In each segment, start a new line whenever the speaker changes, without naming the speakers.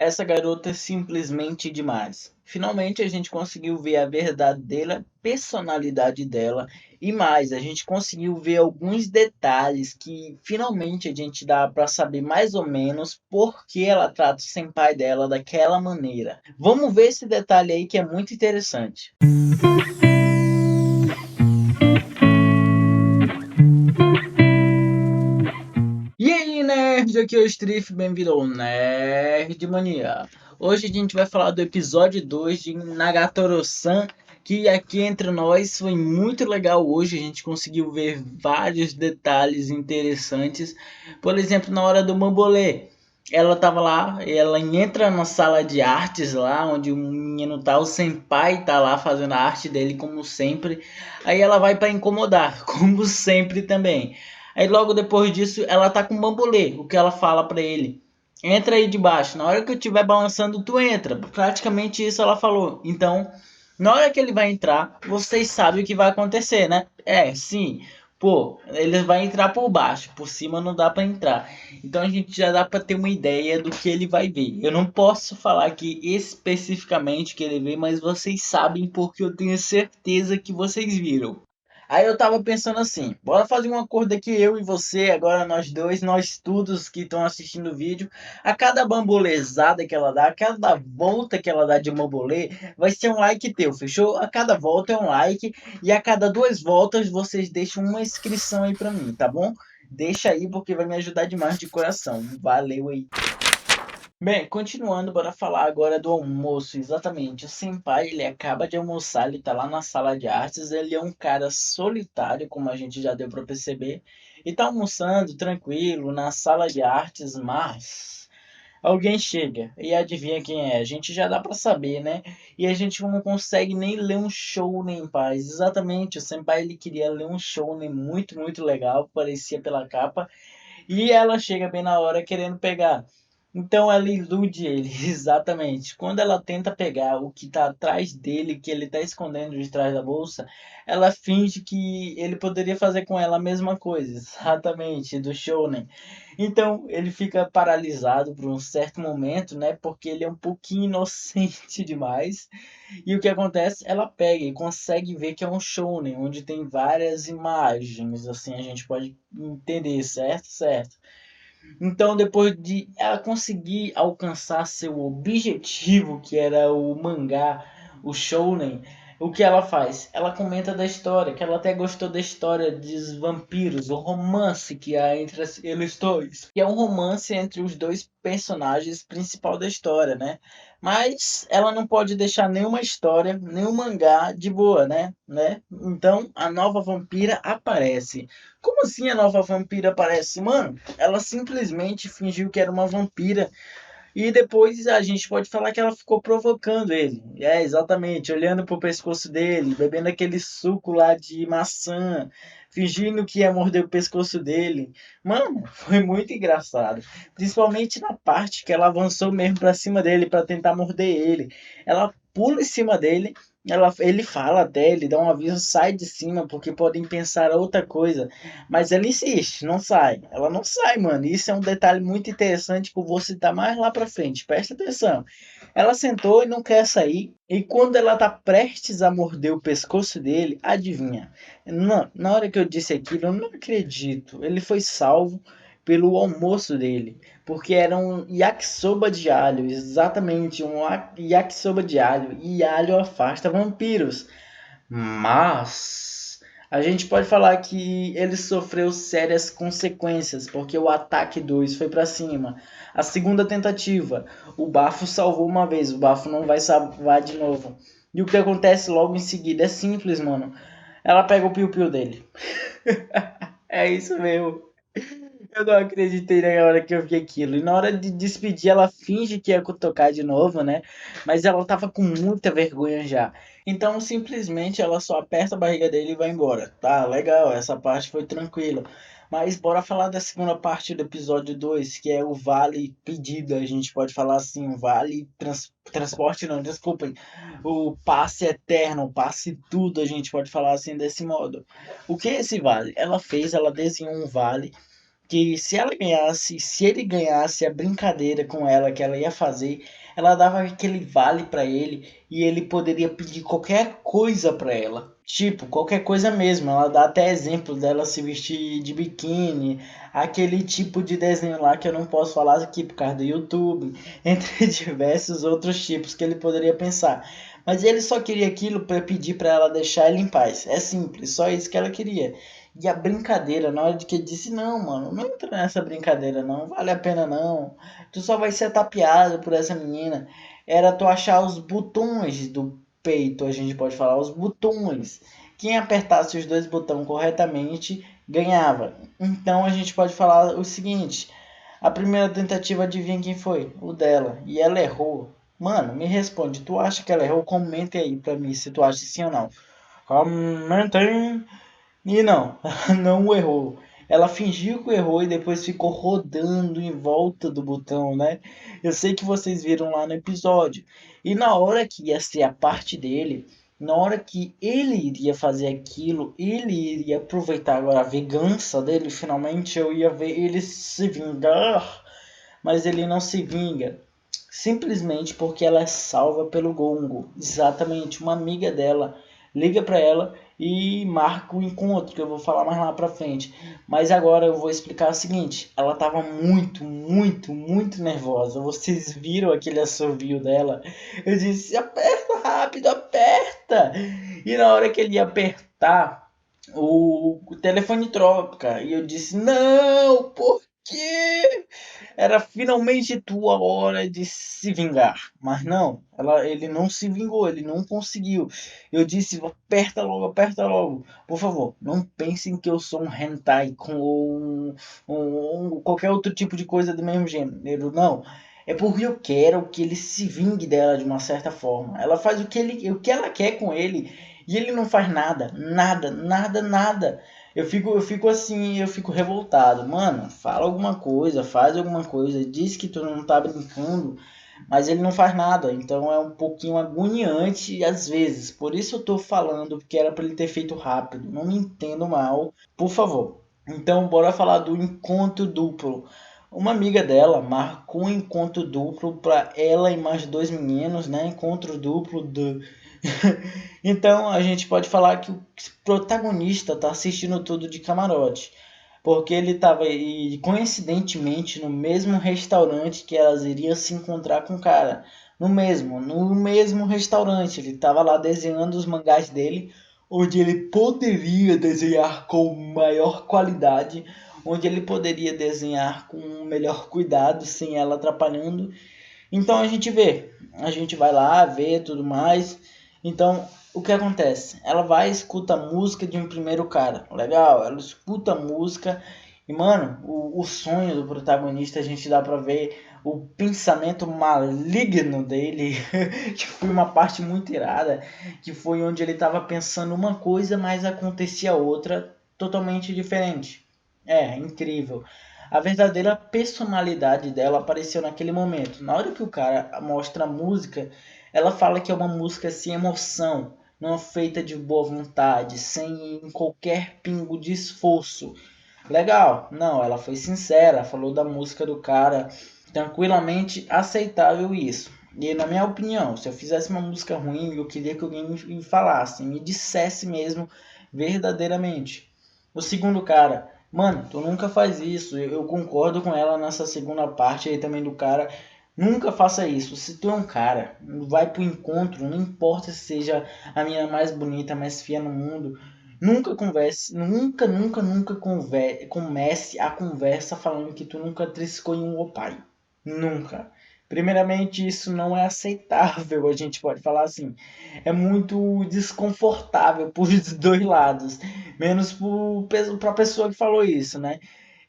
Essa garota é simplesmente demais. Finalmente a gente conseguiu ver a verdadeira personalidade dela e mais, a gente conseguiu ver alguns detalhes que finalmente a gente dá para saber mais ou menos por que ela trata o senpai dela daquela maneira. Vamos ver esse detalhe aí que é muito interessante. E aí, nerd, aqui é o Strife, bem-vindo ao Nerd Mania. Hoje a gente vai falar do episódio 2 de Nagatoro-san, que aqui entre nós foi muito legal hoje, a gente conseguiu ver vários detalhes interessantes. Por exemplo, na hora do bambolê, ela tava lá, ela entra na sala de artes lá, onde o menino tá, o senpai tá lá fazendo a arte dele como sempre. Aí ela vai para incomodar, como sempre também. Aí logo depois disso ela tá com bambolê, o que ela fala pra ele. Entra aí debaixo, na hora que eu estiver balançando tu entra. Praticamente isso ela falou. Então, na hora que ele vai entrar, vocês sabem o que vai acontecer, né? É, sim. Pô, ele vai entrar por baixo, por cima não dá pra entrar. Então a gente já dá pra ter uma ideia do que ele vai ver. Eu não posso falar aqui especificamente o que ele vê, mas vocês sabem porque eu tenho certeza que vocês viram. Aí eu tava pensando assim, bora fazer um acordo aqui, eu e você, agora nós dois, nós todos que estão assistindo o vídeo, a cada bambolezada que ela dá, a cada volta que ela dá de bambolê, vai ser um like teu, fechou? A cada volta é um like, e a cada duas voltas vocês deixam uma inscrição aí pra mim, tá bom? Deixa aí porque vai me ajudar demais de coração. Valeu aí. Bem, continuando, bora falar agora do almoço. Exatamente. O senpai, ele acaba de almoçar, ele tá lá na sala de artes. Ele é um cara solitário, como a gente já deu para perceber. E tá almoçando tranquilo na sala de artes, mas alguém chega e adivinha quem é? A gente já dá para saber, né? E a gente não consegue nem ler um show nem em paz. Exatamente, o senpai ele queria ler um show nem muito legal, parecia pela capa. E ela chega bem na hora querendo pegar. Então ela ilude ele, exatamente. Quando ela tenta pegar o que está atrás dele, que ele está escondendo de trás da bolsa, ela finge que ele poderia fazer com ela a mesma coisa, exatamente, do Shonen. Então ele fica paralisado por um certo momento, né? Porque ele é um pouquinho inocente demais. E o que acontece? Ela pega e consegue ver que é um Shonen, onde tem várias imagens, assim a gente pode entender, certo? Certo. Então, depois de ela conseguir alcançar seu objetivo, que era o mangá, o shounen, o que ela faz? Ela comenta da história, que ela até gostou da história dos vampiros, o romance que há entre eles dois. Que é um romance entre os dois personagens principal da história, né? Mas ela não pode deixar nenhuma história, nenhum mangá de boa, né? Então, a nova vampira aparece. Como assim a nova vampira aparece? Mano, ela simplesmente fingiu que era uma vampira e depois a gente pode falar que ela ficou provocando ele. É, exatamente, olhando pro pescoço dele, bebendo aquele suco lá de maçã, fingindo que ia morder o pescoço dele. Mano, foi muito engraçado. Principalmente na parte que ela avançou mesmo pra cima dele pra tentar morder ele. Ela pula em cima dele. Ele fala até, ele dá um aviso, sai de cima, porque podem pensar outra coisa. Mas ela insiste, não sai. Ela não sai, mano. Isso é um detalhe muito interessante que eu vou citar mais lá pra frente. Presta atenção. Ela sentou e não quer sair. E quando ela tá prestes a morder o pescoço dele, adivinha? Não, na hora que eu disse aquilo, eu não acredito. Ele foi salvo pelo almoço dele. Porque era um yakisoba de alho. Exatamente, um yakisoba de alho. E alho afasta vampiros. Mas a gente pode falar que ele sofreu sérias consequências, porque o ataque 2 foi para cima. A segunda tentativa, o Bafo salvou uma vez, o Bafo não vai salvar de novo. E o que acontece logo em seguida é simples, mano. Ela pega o piu-piu dele. É isso mesmo. Eu não acreditei na hora que eu vi aquilo. E na hora de despedir, ela finge que ia tocar de novo, né? Mas ela tava com muita vergonha já. Então, simplesmente, ela só aperta a barriga dele e vai embora. Tá, legal, essa parte foi tranquila. Mas bora falar da segunda parte do episódio 2, que é o vale pedido. A gente pode falar assim, vale transporte, não, desculpem. O passe eterno, o passe tudo, a gente pode falar assim desse modo. O que é esse vale? Ela desenhou um vale que se ela ganhasse, se ele ganhasse a brincadeira com ela que ela ia fazer, ela dava aquele vale pra ele e ele poderia pedir qualquer coisa pra ela. Tipo, qualquer coisa mesmo. Ela dá até exemplo dela se vestir de biquíni, aquele tipo de desenho lá que eu não posso falar aqui por causa do YouTube, entre diversos outros tipos que ele poderia pensar. Mas ele só queria aquilo para pedir para ela deixar ele em paz. É simples, só isso que ela queria. E a brincadeira, na hora de que ele disse, não, mano, não entra nessa brincadeira não, vale a pena não. Tu só vai ser tapeado por essa menina. Era tu achar os botões do peito, a gente pode falar, os botões. Quem apertasse os dois botões corretamente ganhava. Então a gente pode falar o seguinte: a primeira tentativa, adivinha quem foi? O dela. E ela errou. Mano, me responde, tu acha que ela errou? Comente aí pra mim se tu acha sim ou não. Comentem. E não, não errou. Ela fingiu que errou e depois ficou rodando em volta do botão, né? Eu sei que vocês viram lá no episódio. E na hora que ia ser a parte dele, na hora que ele iria fazer aquilo, ele iria aproveitar agora a vingança dele, finalmente eu ia ver ele se vingar, mas ele não se vinga. Simplesmente porque ela é salva pelo Gongo. Exatamente, uma amiga dela liga para ela e marca o encontro, que eu vou falar mais lá pra frente. Mas agora eu vou explicar o seguinte: ela tava muito, muito, muito nervosa. Vocês viram aquele assovio dela? Eu disse: aperta rápido, aperta! E na hora que ele ia apertar, o telefone troca. E eu disse: não, por quê? Era finalmente tua hora de se vingar. Mas não, ele não se vingou, ele não conseguiu. Eu disse, aperta logo, aperta logo. Por favor, não pensem que eu sou um hentai com qualquer outro tipo de coisa do mesmo gênero. Não. É porque eu quero que ele se vingue dela de uma certa forma. Ela faz o que ela quer com ele. E ele não faz nada, nada, nada, nada. Eu fico assim, eu fico revoltado. Mano, fala alguma coisa, faz alguma coisa, diz que tu não tá brincando, mas ele não faz nada. Então é um pouquinho agoniante às vezes. Por isso eu tô falando que era para ele ter feito rápido. Não me entendo mal, por favor. Então bora falar do encontro duplo. Uma amiga dela marcou um encontro duplo para ela e mais dois meninos, né? Encontro duplo do então a gente pode falar que o protagonista está assistindo tudo de camarote, porque ele estava coincidentemente no mesmo restaurante que elas iriam se encontrar com o cara, no mesmo restaurante. Ele estava lá desenhando os mangás dele, onde ele poderia desenhar com maior qualidade, onde ele poderia desenhar com melhor cuidado, sem ela atrapalhando. Então a gente vai lá, vê tudo mais. Então, o que acontece? Ela vai e escuta a música de um primeiro cara. Legal, ela escuta a música e, mano, o sonho do protagonista, a gente dá pra ver o pensamento maligno dele, que foi uma parte muito irada, que foi onde ele tava pensando uma coisa, mas acontecia outra totalmente diferente. É, incrível. A verdadeira personalidade dela apareceu naquele momento. Na hora que o cara mostra a música, ela fala que é uma música sem emoção, não é feita de boa vontade, sem qualquer pingo de esforço. Legal, não, ela foi sincera, falou da música do cara, tranquilamente aceitável isso. E na minha opinião, se eu fizesse uma música ruim, eu queria que alguém me falasse, me dissesse mesmo verdadeiramente. O segundo cara, mano, tu nunca faz isso. Eu concordo com ela nessa segunda parte aí também do cara. Nunca faça isso. Se tu é um cara, vai pro encontro, não importa se seja a minha mais bonita, mais feia no mundo. Nunca converse, nunca comece a conversa falando que tu nunca triscou em um opai. Nunca. Primeiramente, isso não é aceitável, a gente pode falar assim. É muito desconfortável por dois lados, menos para a pessoa que falou isso, né?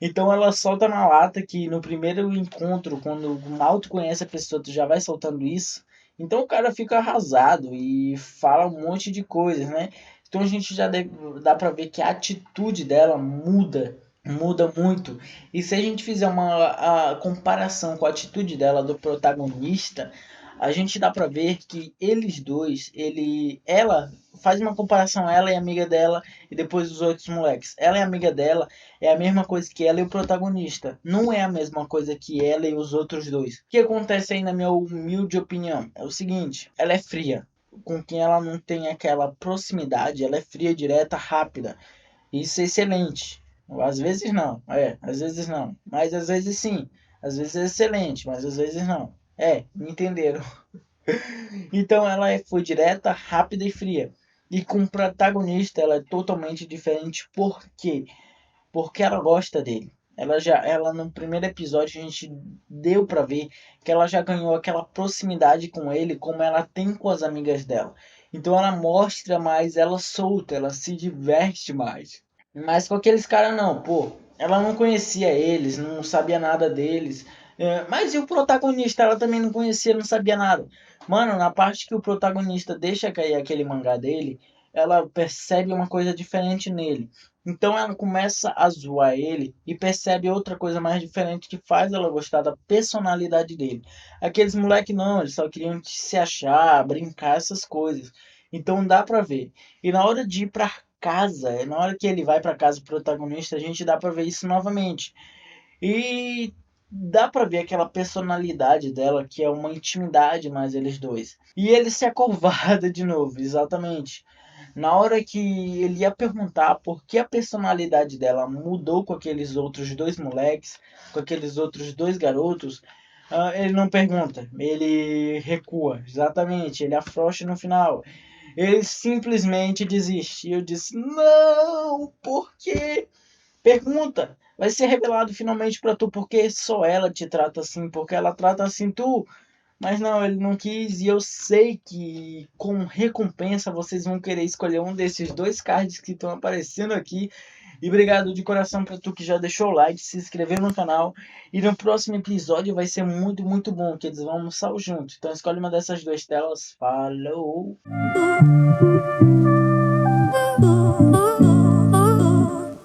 Então ela solta na lata que no primeiro encontro, quando mal tu conhece a pessoa, tu já vai soltando isso. Então o cara fica arrasado e fala um monte de coisas, né? Então a gente dá para ver que a atitude dela muda muito. E se a gente fizer uma comparação com a atitude dela do protagonista, a gente dá pra ver que eles dois, ela faz uma comparação, ela é amiga dela e depois os outros moleques. Ela é amiga dela, é a mesma coisa que ela e o protagonista. Não é a mesma coisa que ela e os outros dois. O que acontece aí na minha humilde opinião? É o seguinte, ela é fria. Com quem ela não tem aquela proximidade, ela é fria, direta, rápida. Isso é excelente. Às vezes não, às vezes não. Mas às vezes sim. Às vezes é excelente, mas às vezes não. Me entenderam. Então foi direta, rápida e fria. E com o protagonista ela é totalmente diferente. Por quê? Porque ela gosta dele. Ela no primeiro episódio a gente deu pra ver que ela já ganhou aquela proximidade com ele, como ela tem com as amigas dela. Então ela mostra mais, ela solta, ela se diverte mais. Mas com aqueles caras não, pô. Ela não conhecia eles, não sabia nada deles. Mas e o protagonista? Ela também não conhecia, não sabia nada. Mano, na parte que o protagonista deixa cair aquele mangá dele, ela percebe uma coisa diferente nele. Então ela começa a zoar ele e percebe outra coisa mais diferente que faz ela gostar da personalidade dele. Aqueles moleque não, eles só queriam se achar, brincar, essas coisas. Então dá pra ver. E na hora de ir pra casa, na hora que ele vai pra casa, o protagonista, a gente dá pra ver isso novamente. E dá pra ver aquela personalidade dela, que é uma intimidade mais eles dois. E ele se acovarda de novo, exatamente. Na hora que ele ia perguntar por que a personalidade dela mudou com aqueles outros dois moleques, com aqueles outros dois garotos, ele não pergunta, ele recua, exatamente, ele afrouxa no final. Ele simplesmente desiste. E eu disse: não, por quê? Pergunta. Vai ser revelado finalmente pra tu porque só ela te trata assim, porque ela trata assim tu. Mas não, ele não quis. E eu sei que com recompensa vocês vão querer escolher um desses dois cards que estão aparecendo aqui. E obrigado de coração para tu que já deixou o like, se inscreveu no canal. E no próximo episódio vai ser muito, muito bom, que eles vão almoçar juntos. Então escolhe uma dessas duas telas. Falou!